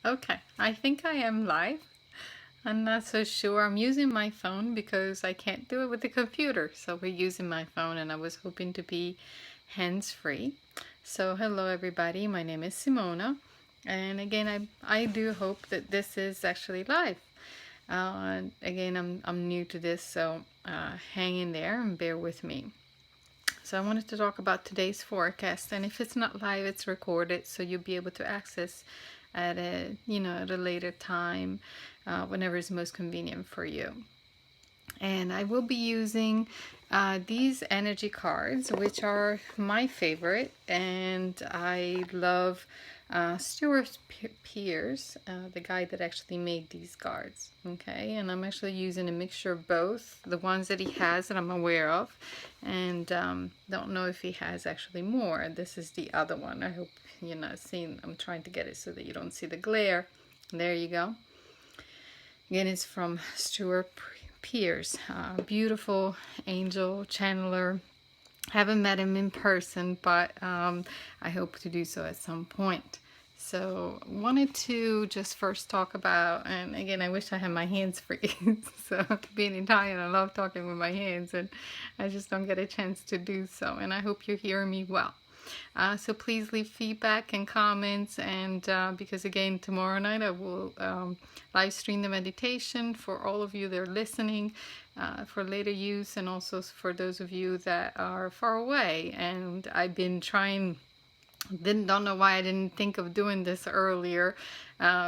Okay, I think I am live. I'm not so sure. I'm using my phone because I can't do it with the computer. So we're using my phone and I was hoping to be hands-free. So hello everybody, my name is Simona. And again, I do hope that this is actually live. Again, I'm new to this, so hang in there and bear with me. So I wanted to talk about today's forecast, and if it's not live, it's recorded, so you'll be able to access at a later time, whenever is most convenient for you. And I will be using these energy cards, which are my favorite, and I love Stuart Pearce, the guy that actually made these cards. Okay, and I'm actually using a mixture of both, the ones that he has that I'm aware of, and don't know if he has actually more. This is the other one. I hope you're not seeing. I'm trying to get it so that you don't see the glare. There you go. Again, it's from Stuart Pearce, beautiful angel channeler. Haven't met him in person, but I hope to do so at some point. So wanted to just first talk about, and again, I wish I had my hands free. So being Italian, I love talking with my hands, and I just don't get a chance to do so. And I hope you're hearing me well. So please leave feedback and comments, and because again, tomorrow night I will live stream the meditation for all of you that are listening, for later use, and also for those of you that are far away. And I've been trying, don't know why I didn't think of doing this earlier,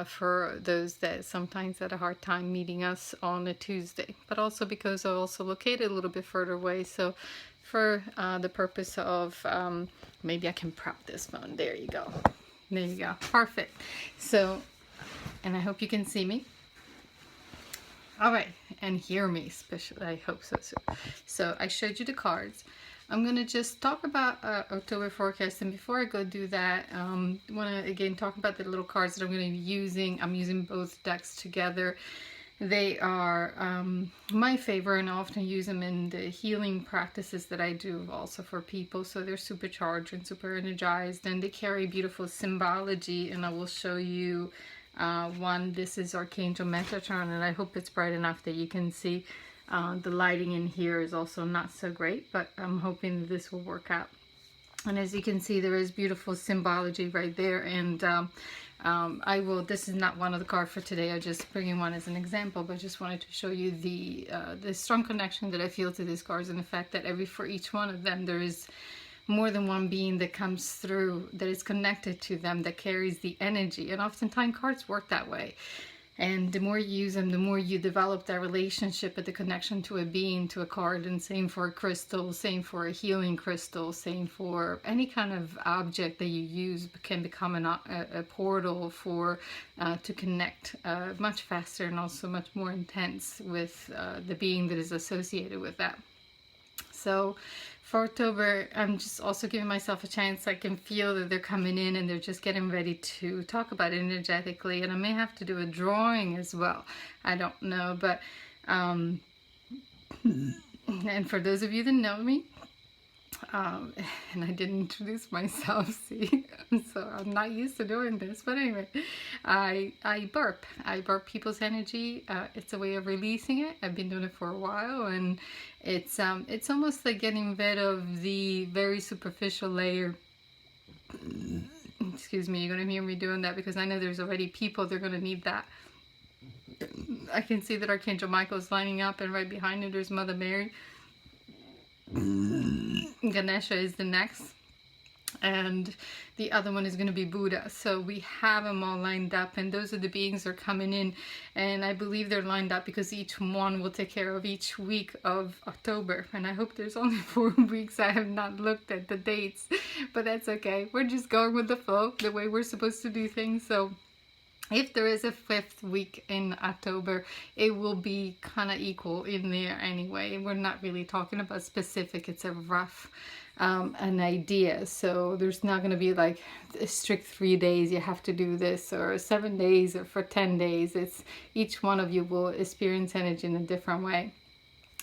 for those that sometimes had a hard time meeting us on a Tuesday, but also because I'm also located a little bit further away. So for the purpose of, maybe I can prop this phone. There you go. There you go. Perfect. So, and I hope you can see me. All right, and hear me, especially. I hope so. So I showed you the cards. I'm going to just talk about October forecast, and before I go do that, I want to again talk about the little cards that I'm going to be using. I'm using both decks together. They are my favorite, and I often use them in the healing practices that I do also for people. So they're supercharged and super energized, and they carry beautiful symbology, and I will show you one. This is Archangel Metatron, and I hope it's bright enough that you can see. The lighting in here is also not so great, but I'm hoping this will work out. And as you can see, there is beautiful symbology right there. And this is not one of the cards for today. I'm just bringing one as an example, but just wanted to show you the strong connection that I feel to these cards, and the fact that for each one of them, there is more than one being that comes through, that is connected to them, that carries the energy. And oftentimes cards work that way. And the more you use them, the more you develop that relationship and the connection to a being, to a card. And same for a crystal, same for a healing crystal, same for any kind of object that you use can become a portal for to connect much faster and also much more intense with the being that is associated with that. So for October, I'm just also giving myself a chance. I can feel that they're coming in and they're just getting ready to talk about it energetically. And I may have to do a drawing as well. I don't know. But, and for those of you that know me, and I didn't introduce myself, see, so I'm not used to doing this, but anyway, I burp people's energy. It's a way of releasing it. I've been doing it for a while, and it's almost like getting rid of the very superficial layer. Excuse me, you're gonna hear me doing that because I know there's already people that are gonna need that. I can see that Archangel Michael is lining up, and right behind him there's Mother Mary. Ganesha is the next, and the other one is going to be Buddha. So we have them all lined up, and those are the beings that are coming in, and I believe they're lined up because each one will take care of each week of October. And I hope there's only 4 weeks. I have not looked at the dates, but that's okay. We're just going with the flow, the way we're supposed to do things. So if there is a 5th week in October, it will be kind of equal in there anyway. We're not really talking about specific. It's a rough an idea. So there's not going to be like a strict 3 days you have to do this, or 7 days, or for 10 days. It's each one of you will experience energy in a different way.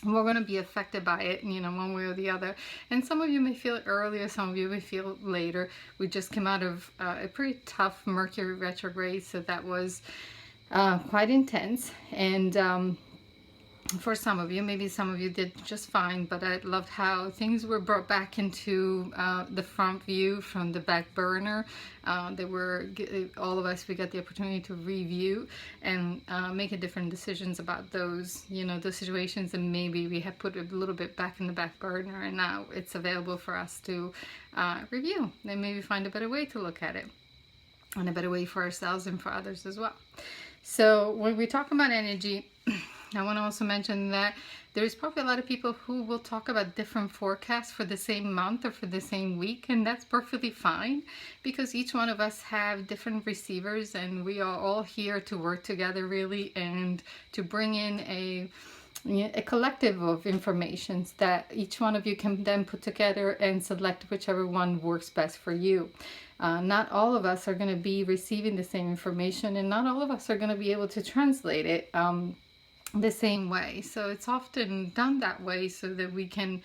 we're going to be affected by it, you know, one way or the other. And some of you may feel it earlier, some of you may feel it later. We just came out of a pretty tough Mercury retrograde, so that was quite intense. And for some of you, maybe some of you did just fine, but I loved how things were brought back into the front view from the back burner. They were, all of us, we got the opportunity to review and make different decisions about those, you know, those situations, and maybe we have put it a little bit back in the back burner, and now it's available for us to review and maybe find a better way to look at it, and a better way for ourselves and for others as well. So when we talk about energy, I want to also mention that there's probably a lot of people who will talk about different forecasts for the same month or for the same week, and that's perfectly fine, because each one of us have different receivers, and we are all here to work together really, and to bring in a collective of information that each one of you can then put together and select whichever one works best for you. Not all of us are going to be receiving the same information, and not all of us are going to be able to translate it the same way. So it's often done that way so that we can,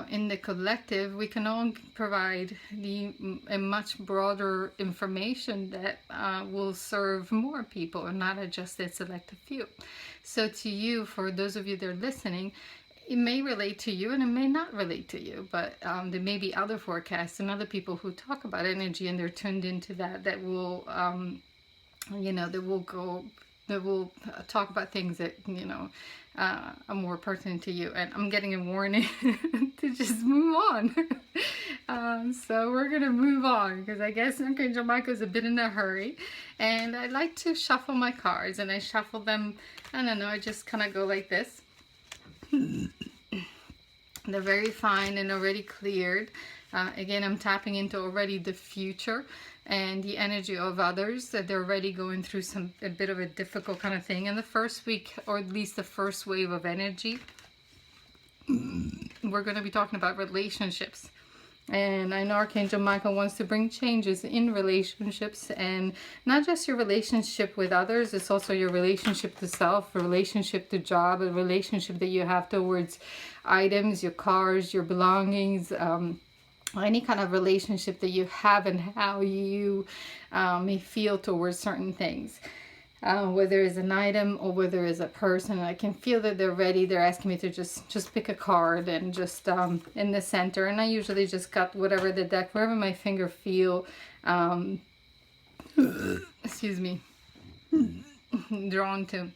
in the collective, we can all provide a much broader information that will serve more people and not just a selected few. So to you, for those of you that are listening, it may relate to you and it may not relate to you, but there may be other forecasts and other people who talk about energy, and they're tuned into that will, you know, that will talk about things that, you know, are more pertinent to you. And I'm getting a warning to just move on. So we're going to move on, because I guess Archangel Michael's a bit in a hurry. And I like to shuffle my cards, and I shuffle them, I don't know, I just kind of go like this. They're very fine and already cleared. Again, I'm tapping into already the future and the energy of others, that they're already going through a bit of a difficult kind of thing. In the first week, or at least the first wave of energy, we're going to be talking about relationships. And I know Archangel Michael wants to bring changes in relationships, and not just your relationship with others, it's also your relationship to self, a relationship to job, a relationship that you have towards items, your cars, your belongings, any kind of relationship that you have, and how you may feel towards certain things. Whether it's an item or whether it's a person, I can feel that they're ready. They're asking me to just pick a card and just in the center, and I usually just cut whatever the deck, wherever my finger feel, excuse me, drawn to.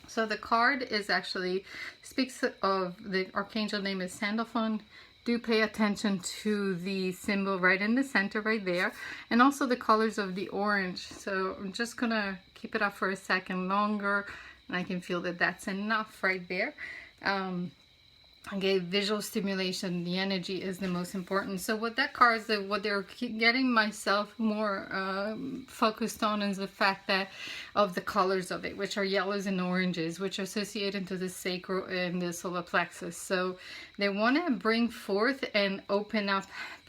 So the card is actually speaks of, the archangel name is Sandalphon. Do pay attention to the symbol right in the center right there, and also the colors of the orange. So I'm just gonna keep it up for a second longer, and I can feel that that's enough right there. Okay, visual stimulation, the energy is the most important. So what that card is, what they're getting myself more focused on, is the fact that of the colors of it, which are yellows and oranges, which are associated to the sacral and the solar plexus. So they want to bring forth and open up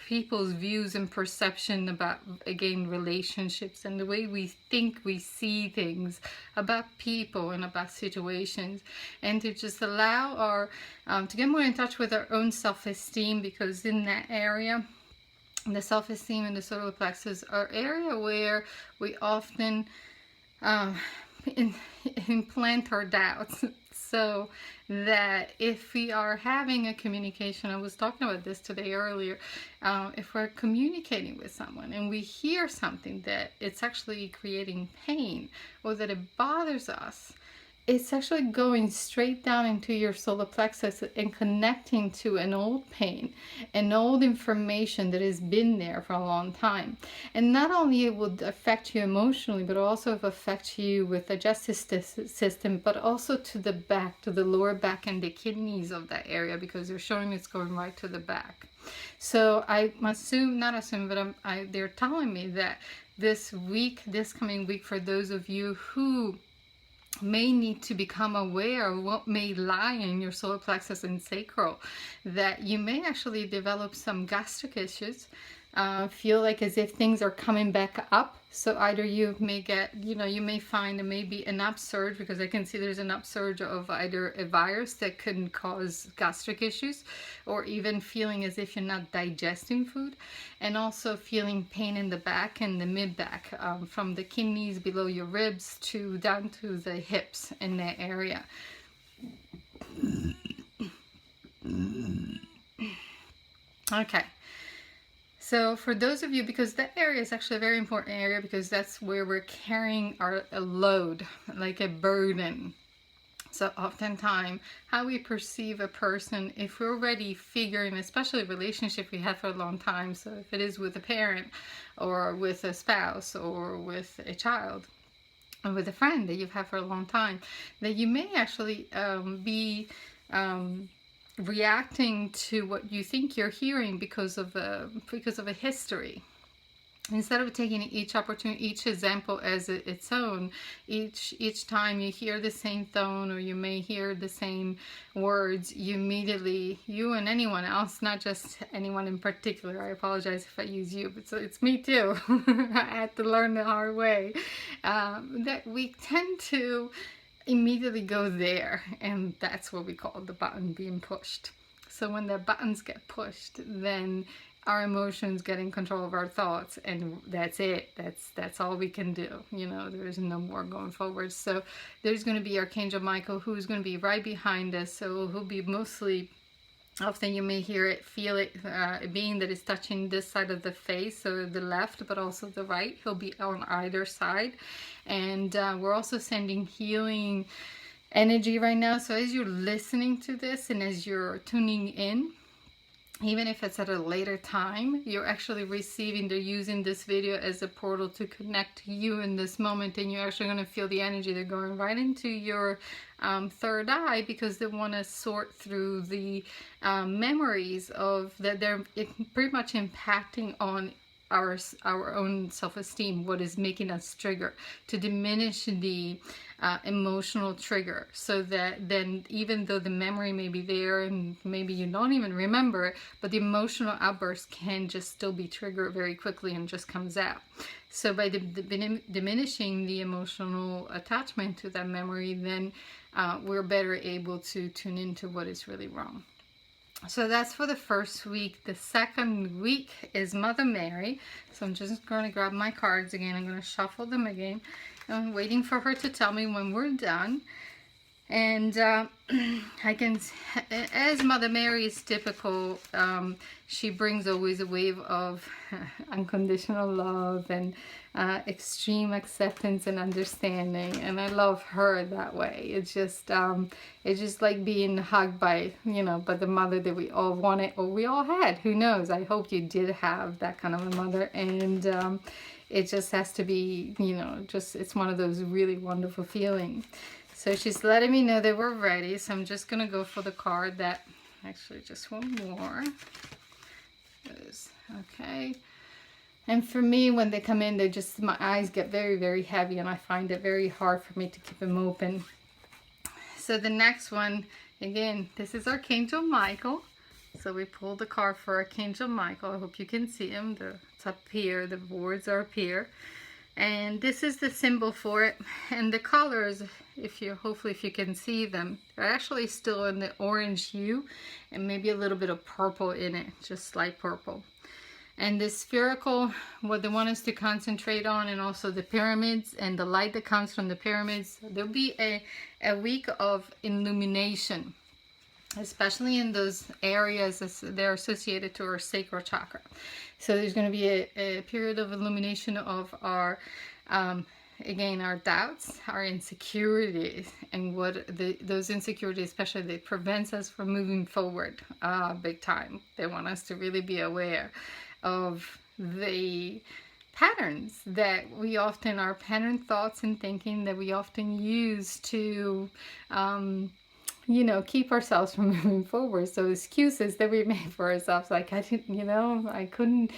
people's views and perception about, again, relationships and the way we think, we see things about people and about situations, and to just allow our to get more in touch with our own self-esteem, because in that area, the self-esteem and the solar plexus are area where we often implant our doubts. So that if we are having a communication, I was talking about this today earlier, if we're communicating with someone and we hear something that it's actually creating pain, or that it bothers us, it's actually going straight down into your solar plexus and connecting to an old pain, an old information that has been there for a long time. And not only it will affect you emotionally, but also affect you with the digestive system, but also to the back, to the lower back and the kidneys of that area, because they're showing it's going right to the back. So I assume, not assume, but they're telling me that this week, this coming week, for those of you who may need to become aware of what may lie in your solar plexus and sacral, that you may actually develop some gastric issues, feel like as if things are coming back up. So either you may get, you may find there may be an upsurge, because I can see there's an upsurge of either a virus that can cause gastric issues, or even feeling as if you're not digesting food, and also feeling pain in the back and the mid back, from the kidneys below your ribs to down to the hips in that area. Okay. So for those of you, because that area is actually a very important area, because that's where we're carrying a load, like a burden. So oftentimes, how we perceive a person, if we're already figuring, especially a relationship we had for a long time, so if it is with a parent or with a spouse or with a child, or with a friend that you've had for a long time, that you may actually be reacting to what you think you're hearing because of a history. Instead of taking each opportunity, each example as its own, each time you hear the same tone, or you may hear the same words, you immediately, you and anyone else, not just anyone in particular, I apologize if I use you, but so it's me too. I had to learn the hard way, that we tend to immediately go there, and that's what we call the button being pushed. So when the buttons get pushed, then our emotions get in control of our thoughts, and that's it. That's all we can do. There's no more going forward. So there's going to be Archangel Michael, who's going to be right behind us. So he'll be mostly, often you may hear it, feel it, being that it's touching this side of the face, so the left, but also the right. He'll be on either side. And we're also sending healing energy right now. So as you're listening to this and as you're tuning in, even if it's at a later time, you're actually receiving, they're using this video as a portal to connect to you in this moment, and you're actually going to feel the energy. They're going right into your third eye, because they want to sort through the memories of that. They're pretty much impacting on our own self-esteem, what is making us trigger, to diminish the emotional trigger, so that then, even though the memory may be there and maybe you don't even remember it, but the emotional outburst can just still be triggered very quickly and just comes out. So by diminishing the emotional attachment to that memory, then we're better able to tune into what is really wrong. So that's for the first week. The second week is Mother Mary. So I'm just going to grab my cards again. I'm going to shuffle them again. I'm waiting for her to tell me when we're done. And I can, as Mother Mary is typical, she brings always a wave of unconditional love and extreme acceptance and understanding, and I love her that way. It's just like being hugged by, by the mother that we all wanted, or we all had. Who knows? I hope you did have that kind of a mother, and it just has to be, it's one of those really wonderful feelings. So she's letting me know that we're ready. So I'm just going to go for the card that, actually just one more. Okay. And for me, when they come in, my eyes get very, very heavy, and I find it very hard for me to keep them open. So the next one, again, this is Archangel Michael. So we pulled the card for Archangel Michael. I hope you can see him. It's up here. The words are up here. And this is the symbol for it. And the colors, hopefully if you can see them, they're actually still in the orange hue, and maybe a little bit of purple in it, just light purple. And the spherical, what they want us to concentrate on, and also the pyramids and the light that comes from the pyramids. There'll be a week of illumination, especially in those areas they're associated to our sacral chakra. So there's going to be a period of illumination of our, again, our doubts, our insecurities, and what those insecurities, especially, they prevents us from moving forward big time. They want us to really be aware of the patterns that we often, our pattern thoughts and thinking that we often use to keep ourselves from moving forward. So excuses that we make for ourselves, like, I couldn't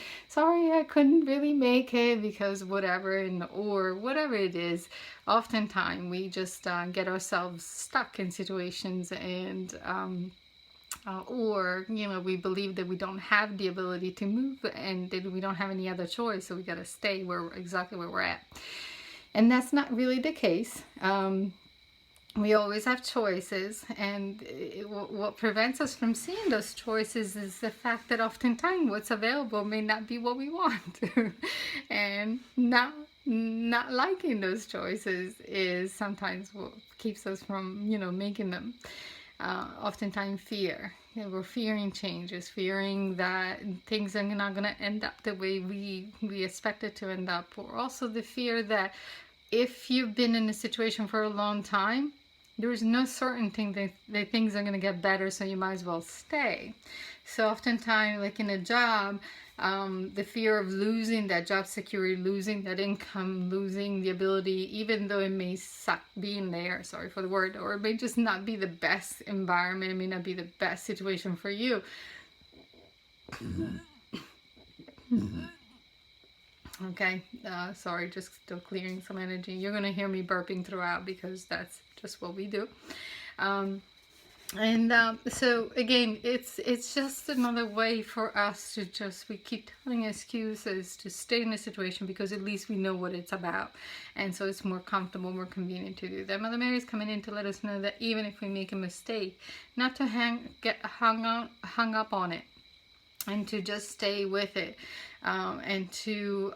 really make it because whatever, or whatever it is. Oftentimes we just get ourselves stuck in situations, and or we believe that we don't have the ability to move and that we don't have any other choice, so we got to stay exactly where we're at. And that's not really the case. We always have choices, and what prevents us from seeing those choices is the fact that oftentimes what's available may not be what we want. And not liking those choices is sometimes what keeps us from making them. Oftentimes fear. We're fearing changes, fearing that things are not going to end up the way we expect it to end up, or also the fear that if you've been in a situation for a long time, there is no certainty that things are going to get better, so you might as well stay. So oftentimes, like in a job, the fear of losing that job security, losing that income, losing the ability, even though it may suck being there, sorry for the word, or it may just not be the best environment, it may not be the best situation for you. Okay, sorry, just still clearing some energy. You're going to hear me burping throughout because that's just what we do. So again, it's just another way for us to we keep telling excuses to stay in a situation because at least we know what it's about. And so it's more comfortable, more convenient to do that. Mother Mary is coming in to let us know that even if we make a mistake, not to get hung up on it, and to just stay with it, and to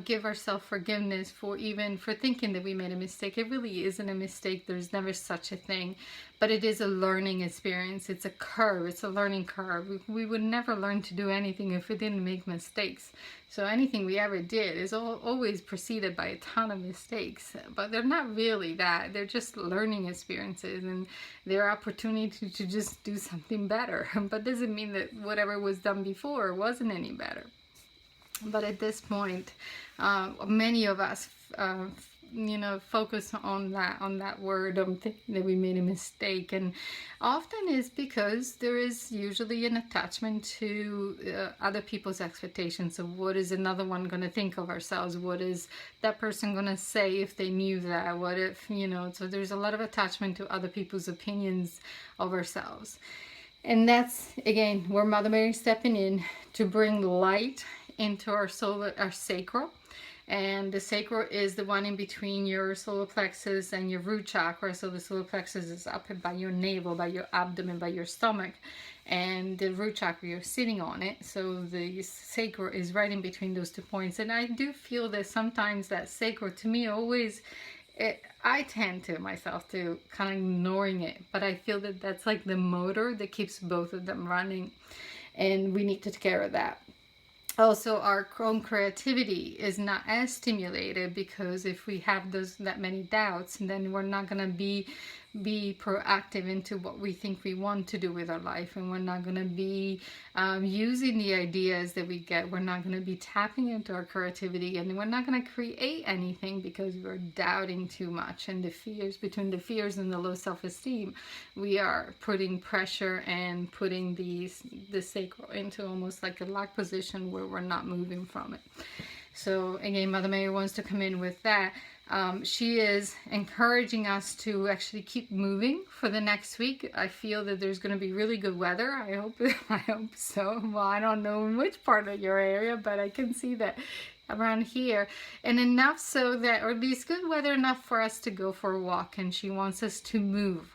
give ourselves forgiveness for thinking that we made a mistake. It really isn't a mistake. There's never such a thing, but it is a learning experience. It's a curve. It's a learning curve. We would never learn to do anything if we didn't make mistakes. So anything we ever did is always preceded by a ton of mistakes, but they're not really that. They're just learning experiences, and they're opportunity to just do something better. But doesn't mean that whatever was done before wasn't any better. But at this point, many of us, focus on that word, thinking that we made a mistake, and often is because there is usually an attachment to other people's expectations of what is another one going to think of ourselves, what is that person going to say if they knew that, what if, so there's a lot of attachment to other people's opinions of ourselves. And that's, again, where Mother Mary is stepping in to bring light into our sacral. And the sacral is the one in between your solar plexus and your root chakra. So the solar plexus is up by your navel, by your abdomen, by your stomach, and the root chakra, you're sitting on it. So the sacral is right in between those 2 points. And I do feel that sometimes that sacral, to me, I tend to myself to kind of ignoring it, but I feel that that's like the motor that keeps both of them running, and we need to take care of that. Also, our own creativity is not as stimulated, because if we have that many doubts, then we're not going to be proactive into what we think we want to do with our life, and we're not going to be using the ideas that we get. We're not going to be tapping into our creativity, and we're not going to create anything because we're doubting too much. And between the fears and the low self-esteem, we are putting pressure and putting the sacral into almost like a lock position where we're not moving from it. So again, Mother Mary wants to come in with that. She is encouraging us to actually keep moving for the next week. I feel that there's going to be really good weather. I hope so. Well, I don't know in which part of your area, but I can see that around here, and enough so that, or at least good weather enough for us to go for a walk. And she wants us to move.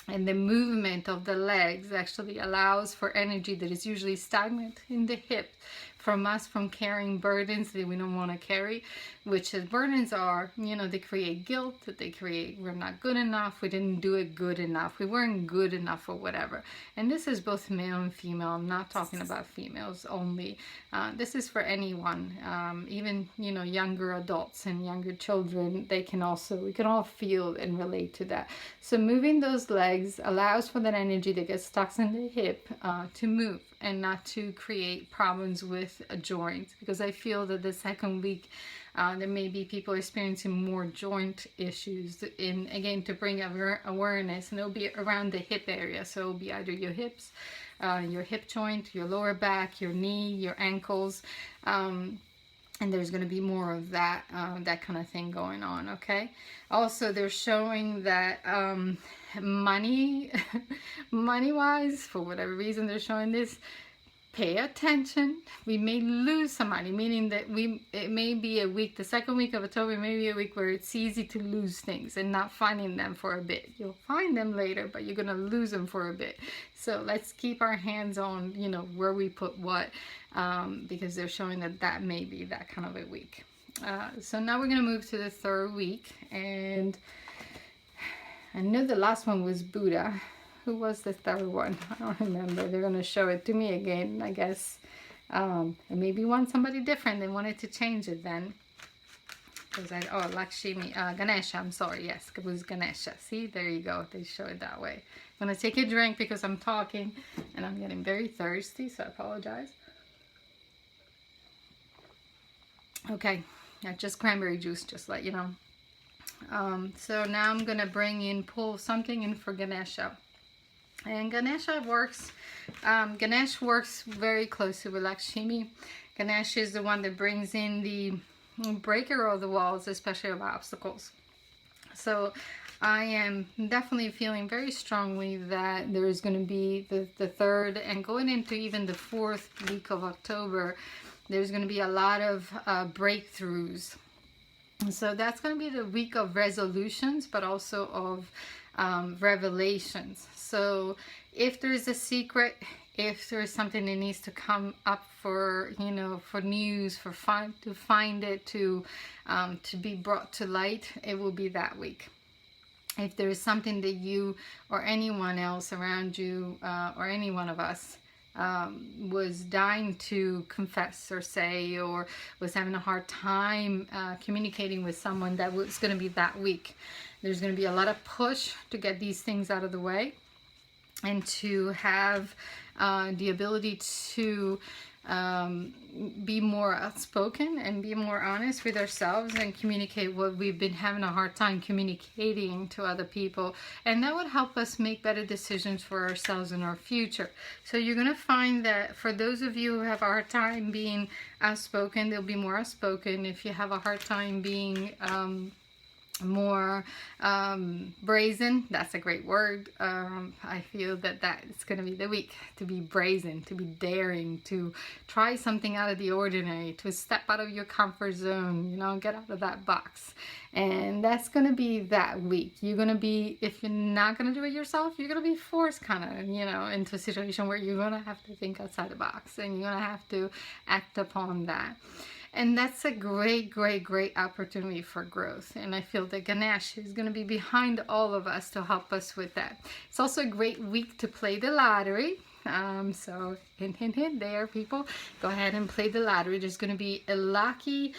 And the movement of the legs actually allows for energy that is usually stagnant in the hip from carrying burdens that we don't want to carry, which as burdens are, they create guilt, they create we're not good enough, we didn't do it good enough, we weren't good enough, or whatever. And this is both male and female. I'm not talking about females only. This is for anyone, even younger adults and younger children. We can all feel and relate to that. So moving those legs allows for that energy that gets stuck in the hip to move, and not to create problems with joints, because I feel that the second week there may be people experiencing more joint issues. Again, to bring awareness, and it'll be around the hip area. So it'll be either your hips, your hip joint, your lower back, your knee, your ankles, and there's going to be more of that kind of thing going on. Okay. Also, they're showing that money, money wise, for whatever reason they're showing this, pay attention. We may lose some money, meaning that it may be a week, the second week of October may be a week where it's easy to lose things and not finding them for a bit. You'll find them later, but you're going to lose them for a bit. So let's keep our hands on, you know, where we put what, because they're showing that that may be that kind of a week. So now we're going to move to the third week, and I know the last one was Buddha. Who was the third one? I don't remember. They're going to show it to me again, I guess. And maybe want somebody different. They wanted to change it then. Because Lakshmi, Ganesha, I'm sorry. Yes, it was Ganesha. See, there you go. They show it that way. I'm going to take a drink because I'm talking and I'm getting very thirsty, so I apologize. Okay, that's just cranberry juice, just to let you know. So now I'm going to pull something in for Ganesha. And Ganesha works, Ganesh works very closely with Lakshmi. Ganesh is the one that brings in the breaker of the walls, especially of obstacles. So I am definitely feeling very strongly that there is going to be the third and going into even the fourth week of October, there's going to be a lot of breakthroughs. So that's going to be the week of resolutions, but also of revelations. So if there's a secret, if there's something that needs to come up for, you know, for news, to find it, to be brought to light, it will be that week. If there is something that you or anyone else around you, or any one of us, was dying to confess or say, or was having a hard time communicating with someone, that was going to be that week. There's going to be a lot of push to get these things out of the way, and to have the ability to be more outspoken and be more honest with ourselves and communicate what we've been having a hard time communicating to other people. And that would help us make better decisions for ourselves in our future. So you're going to find that for those of you who have a hard time being outspoken, they'll be more outspoken. If you have a hard time being more brazen, that's a great word. I feel that it's going to be the week to be brazen, to be daring, to try something out of the ordinary, to step out of your comfort zone, you know, get out of that box. And that's going to be that week. You're going to be, if you're not going to do it yourself, you're going to be forced kind of, you know, into a situation where you're going to have to think outside the box, and you're going to have to act upon that. And that's a great, great, great opportunity for growth. And I feel that Ganesh is going to be behind all of us to help us with that. It's also a great week to play the lottery. So hint, hint, hint there, people. Go ahead and play the lottery. There's going to be a lucky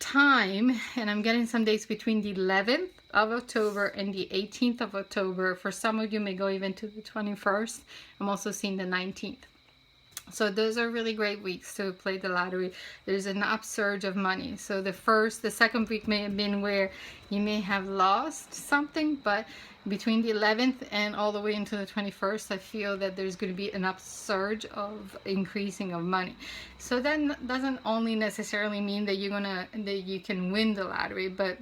time. And I'm getting some dates between the 11th of October and the 18th of October. For some of you, may go even to the 21st. I'm also seeing the 19th. So those are really great weeks to play the lottery. There's an upsurge of money. So the second week may have been where you may have lost something, but between the 11th and all the way into the 21st, I feel that there's going to be an upsurge of increasing of money. So that doesn't only necessarily mean that that you can win the lottery, but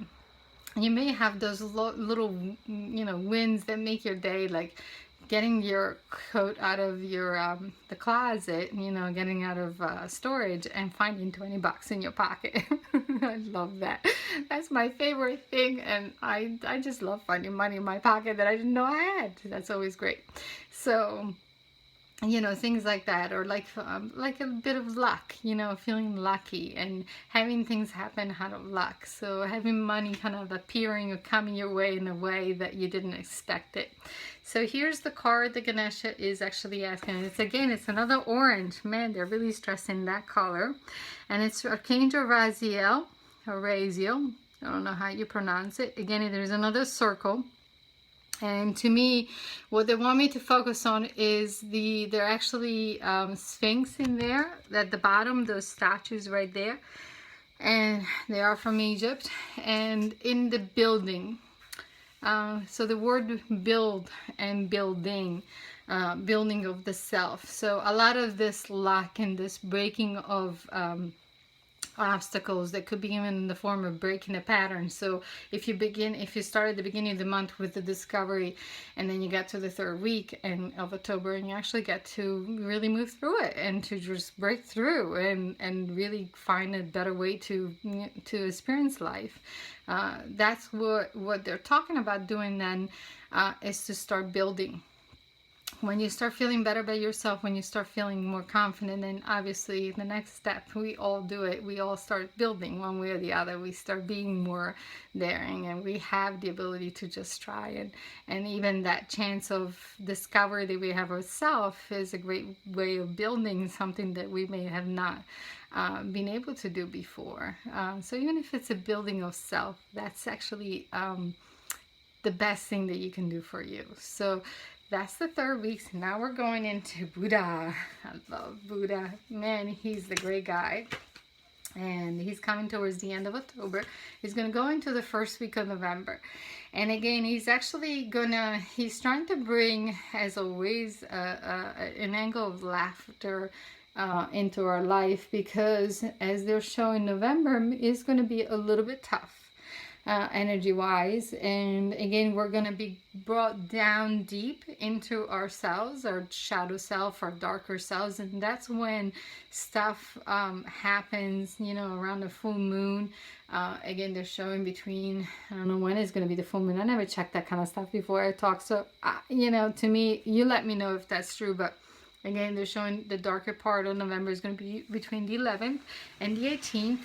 you may have those little, you know, wins that make your day, like getting your coat out of your the closet, you know, getting out of storage and finding $20 in your pocket. I love that. That's my favorite thing, and I just love finding money in my pocket that I didn't know I had. That's always great. So, you know, things like that, or like a bit of luck, you know, feeling lucky and having things happen out of luck. So having money kind of appearing or coming your way in a way that you didn't expect it. So here's the card that Ganesha is actually asking. It's another orange. Man, they're really stressing that color. And it's Archangel Raziel, or Raziel. I don't know how you pronounce it. Again, there's another circle. And to me, what they want me to focus on is they're actually Sphinx in there at the bottom, those statues right there. And they are from Egypt. And in the building. So the word build and building, building of the self. So a lot of this lack and this breaking of obstacles that could be even in the form of breaking a pattern. So if you start at the beginning of the month with the discovery, and then you get to the third week of October, and you actually get to really move through it and to just break through and really find a better way to experience life. That's what they're talking about doing then, is to start building. When you start feeling better by yourself, when you start feeling more confident, then obviously the next step, we all do it, we all start building one way or the other. We start being more daring, and we have the ability to just try it. And even that chance of discovery that we have ourselves is a great way of building something that we may have not been able to do before. So even if it's a building of self, that's actually the best thing that you can do for you. So that's the third week. So now we're going into Buddha. I love Buddha. Man, he's the great guy. And he's coming towards the end of October. He's going to go into the first week of November. And again, he's trying to bring, as always, an angle of laughter into our life, because as they're showing, November is going to be a little bit tough. Energy wise, and again, we're going to be brought down deep into ourselves, our shadow self, our darker selves, and that's when stuff happens, around the full moon. Again, they're showing between, I don't know when it's going to be the full moon. I never checked that kind of stuff before I talk, so to me, you let me know if that's true. But again, they're showing the darker part of November is going to be between the 11th and the 18th.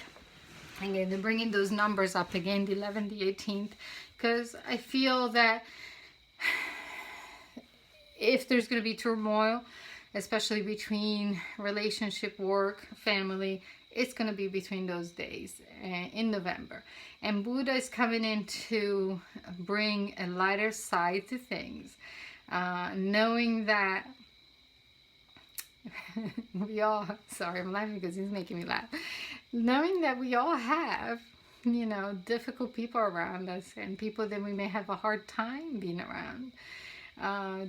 Again, they're bringing those numbers up again, the 11th, the 18th, because I feel that if there's going to be turmoil, especially between relationship, work, family, it's going to be between those days in November. And Buddha is coming in to bring a lighter side to things, knowing that we all, sorry, I'm laughing because he's making me laugh. Knowing that we all have, difficult people around us, and people that we may have a hard time being around.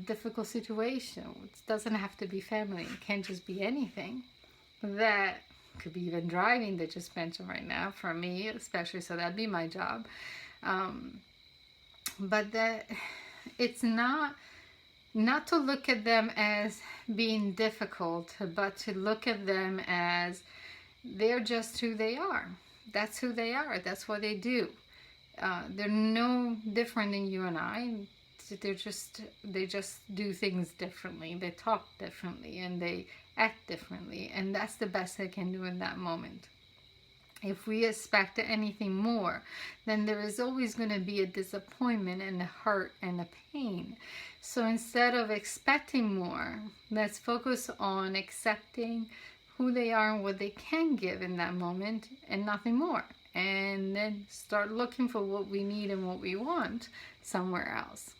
Difficult situation. It doesn't have to be family. It can just be anything. That could be even driving, that just mentioned right now, for me especially, so that'd be my job. But that it's not to look at them as being difficult, but to look at them as they're just who they are. That's who they are. That's what they do. They're no different than you and I. They just do things differently. They talk differently, and they act differently. And that's the best they can do in that moment. If we expect anything more, then there is always going to be a disappointment and a hurt and a pain. So instead of expecting more, let's focus on accepting who they are and what they can give in that moment, and nothing more. And then start looking for what we need and what we want somewhere else.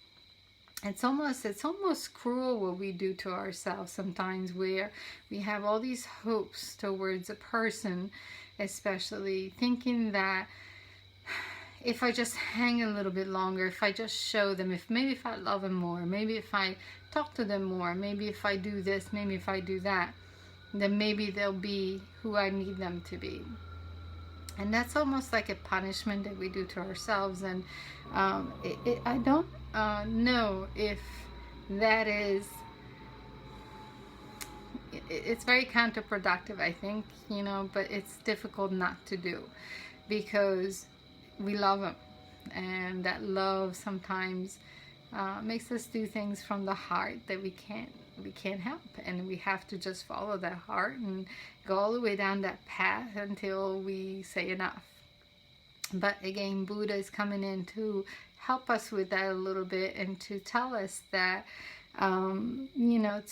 It's almost cruel what we do to ourselves sometimes, where we have all these hopes towards a person, especially thinking that if I just hang a little bit longer, if I just show them, maybe if I love them more, maybe if I talk to them more, maybe if I do this, maybe if I do that, then maybe they'll be who I need them to be. And that's almost like a punishment that we do to ourselves. And I don't know if that is, it's very counterproductive, I think, but it's difficult not to do, because we love them, and that love sometimes makes us do things from the heart that we can't help, and we have to just follow that heart and go all the way down that path until we say enough. But again, Buddha is coming in to help us with that a little bit, and to tell us that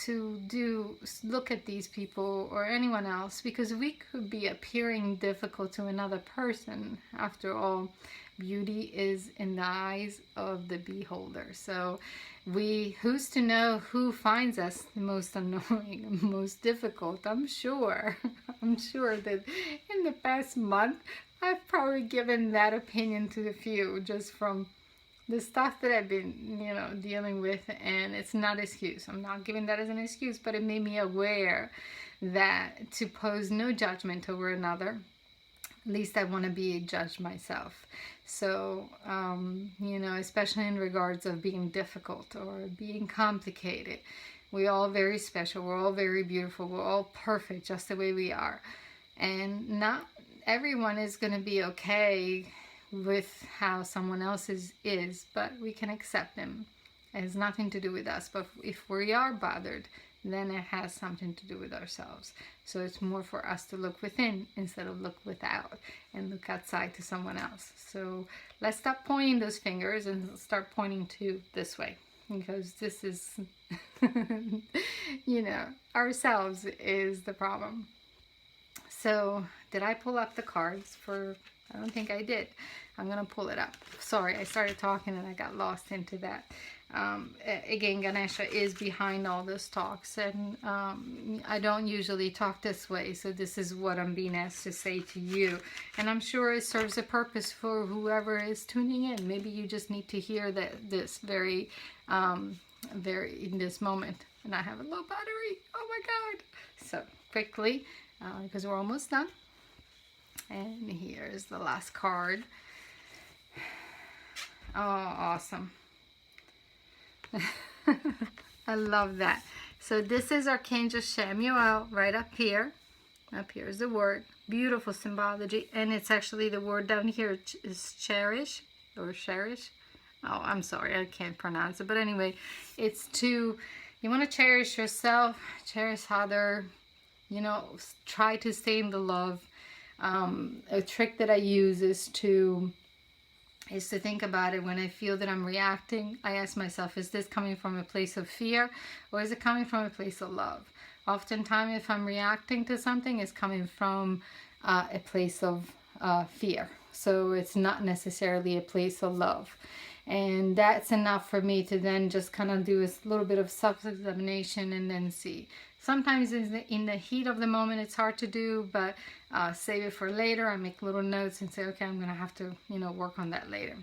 to look at these people or anyone else, because we could be appearing difficult to another person. After all, beauty is in the eyes of the beholder. So who's to know who finds us the most annoying, most difficult? I'm sure that in the past month, I've probably given that opinion to a few, just from the stuff that I've been, dealing with. And it's not an excuse. I'm not giving that as an excuse, but it made me aware that to pose no judgment over another, At least I want to be judged myself. So, you know, especially in regards of being difficult or being complicated, we're all very special. We're all very beautiful. We're all perfect just the way we are. And not everyone is going to be okay with how someone else is, but we can accept them. It has nothing to do with us. But if we are bothered, then it has something to do with ourselves. So it's more for us to look within instead of look without and look outside to someone else. So let's stop pointing those fingers and start pointing to this way, because this is, you know, ourselves is the problem. So did I pull up the cards for, I don't think I did. I'm going to pull it up. Sorry, I started talking and I got lost into that. Again, Ganesha is behind all this talks, and I don't usually talk this way, so this is what I'm being asked to say to you, and I'm sure it serves a purpose for whoever is tuning in. Maybe you just need to hear that this very in this moment. And I have a low battery. Oh my god. So quickly, because we're almost done, and here's the last card. Oh, awesome. I love that. So this is Archangel Chamuel right up here. Up here is the word. Beautiful symbology. And it's actually the word down here is cherish or cherish. Oh, I'm sorry, I can't pronounce it. But anyway, it's to, you want to cherish yourself, cherish other, you know, try to stay in the love. A trick that I use is to think about it. When I feel that I'm reacting, I ask myself, is this coming from a place of fear or is it coming from a place of love? Oftentimes, if I'm reacting to something, it's coming from a place of fear. So it's not necessarily a place of love. And that's enough for me to then just kind of do a little bit of self-examination and then see. Sometimes in the heat of the moment, it's hard to do, but save it for later. I make little notes and say, okay, I'm going to have to, you know, work on that later.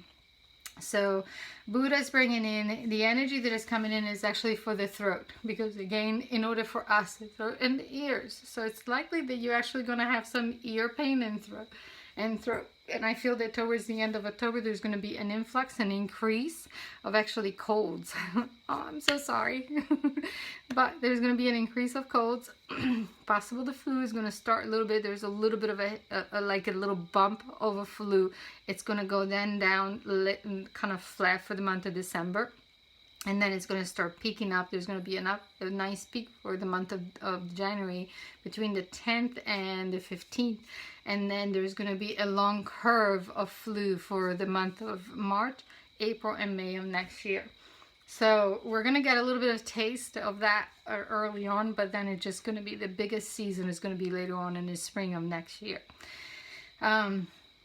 So Buddha's bringing in, the energy that is coming in is actually for the throat. Because again, in order for us, the throat and the ears. So it's likely that you're actually going to have some ear pain and throat. And I feel that towards the end of October, there's going to be an influx, an increase of actually colds. Oh, I'm so sorry. But there's going to be an increase of colds. Possible the flu is going to start a little bit. There's a little bit of like a little bump of a flu. It's going to go then down kind of flat for the month of December. And then it's going to start peaking up. There's going to be a nice peak for the month of January between the 10th and the 15th. And then there's going to be a long curve of flu for the month of March, April, and May of next year. So we're going to get a little bit of taste of that early on, but then it's just going to be the biggest season is going to be later on in the spring of next year.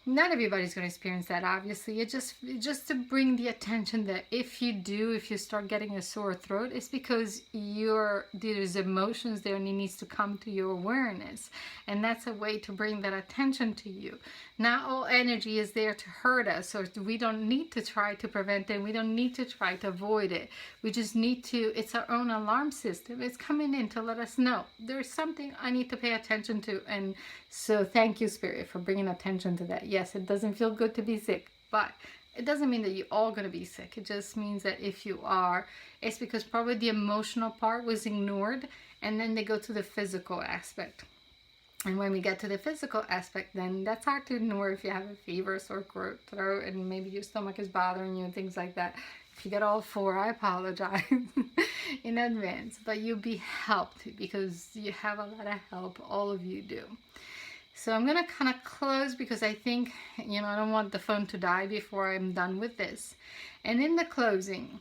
Not everybody's going to experience that, obviously. It's just to bring the attention that if you start getting a sore throat, it's because there's emotions there and it needs to come to your awareness. And that's a way to bring that attention to you. Not all energy is there to hurt us, or we don't need to try to prevent it. We don't need to try to avoid it. We just need to, it's our own alarm system. It's coming in to let us know there's something I need to pay attention to. And so thank you, Spirit, for bringing attention to that. Yes, it doesn't feel good to be sick, but it doesn't mean that you're all going to be sick. It just means that if you are, it's because probably the emotional part was ignored, and then they go to the physical aspect. And when we get to the physical aspect, then that's hard to ignore if you have a fever, sore throat, and maybe your stomach is bothering you and things like that. If you get all four, I apologize in advance. But you'll be helped because you have a lot of help. All of you do. So I'm going to kind of close because I think, you know, I don't want the phone to die before I'm done with this. And in the closing,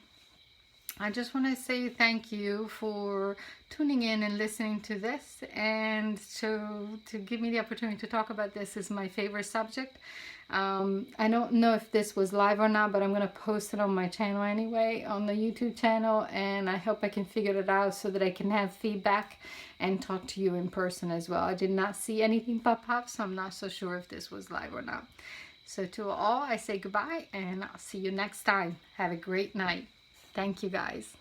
I just want to say thank you for tuning in and listening to this, and to give me the opportunity to talk about this is my favorite subject. I don't know if this was live or not, but I'm going to post it on my channel anyway, on the YouTube channel, and I hope I can figure it out so that I can have feedback and talk to you in person as well. I did not see anything pop up, so I'm not so sure if this was live or not. So to all, I say goodbye, and I'll see you next time. Have a great night. Thank you, guys.